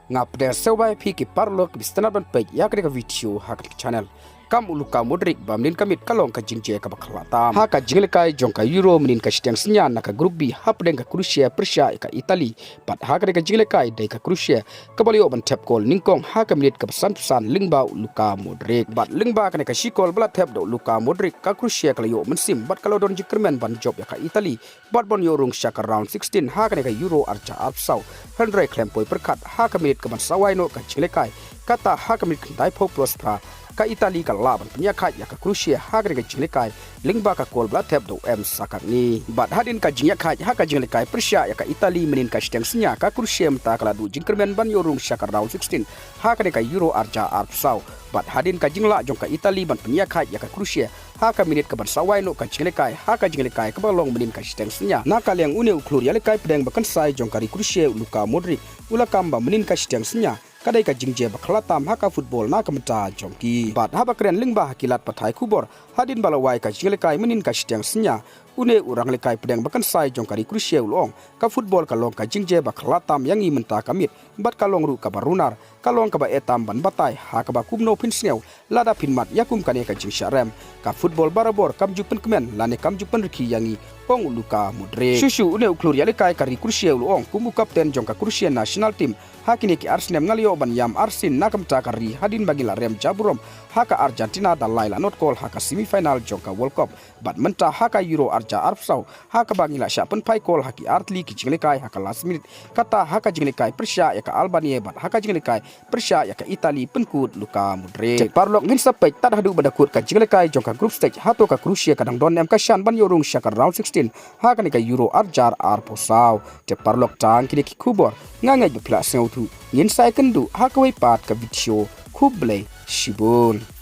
ngapde sewai phi ki parlok bistanar ban pe ya ka video ha ka channel kam uluka Modric bamnin kamit kalong ka jingjia ka bakhlata ha ka jingle jong ka euro minin ka steng snya na ka group b hapden ka Croatia Persia ka Italy pat ha ka jingle dai ka Croatia ka balio ban tap kol ningkong ha ka minit ka san lingba uluka Modric bat lingba ka shikol bala tap do uluka Modric ka Croatia ka yo mensim bat kalau don jikrmen ban job ya ka Italy bat bon yorung shaka round 16 ha ka euro archa arpsau Henry klempoi perkat ha ka minit ka ban sawai no ka jingle kata ha ka minit dai pho prosper ka Italy ka laban penyakat ya ka Croatia ha ka jingle lingba ka kol bla tap do em sakar ni bat hadin ka jingle ha ka jingle Persia ya ka Italy menin ka steng snya ka Croatia mta kala du jingkermen ban yorung shaka round 16 ha ka euro arja arpsau bat hadin ka jingla jong ka Italy ban penyakat ya ka Croatia ha ka minit ka ban sawai no ka jingle ha ka jingle ka balong menin ka steng snya na ka leng une uklur ya le kai pedeng bakan sai jong ka Croatia Luka Modric ula kamba menin ka steng snya kadai ka jingjia bakhlatam haka football na kamta jongki bat haba kren lingba hakilat pathai khubor hadin balawai ka jingle menin ka steng snya une urang lekai pedang bakan sai jongkari Croatia ulong ka football kalong ka jingjia bakhlatam yangi menta kamit bat kalong ru ka barunar kalong ka ba etam ban batai ha ka ba kumno pinsneu lada pinmat yakum kane ka jingsharem ka football barabor kam jupen kemen lane kam jupen riki yangi ong Luka Modric susu une uklur ya lekai ka Croatia ulong kumu kapten jongka Croatia national team hakini ki Arsenal ngalio ban yam Arsin nakam takari hadin bagila rem jaburom haka Argentina dalai la not call haka semifinal jongka World Cup bat menta haka Euro arja arpsau haka bagila syapen pai call haki artli ki jinglekai haka last minute kata haka jinglekai Persia ya ka Albania bat haka jinglekai Persia ya ka Italy penkut Luka Modric parlok ngin sapek tad hadu badakut ka jinglekai jongka group stage hato ka Croatia kadang don em kashan ban yorung shaka round 16 haka ni ka Euro arjar arposau te parlok tang kini ki kubor ngangai bepla seutu ngin sai kendu haka wai pat ka video kuble shibun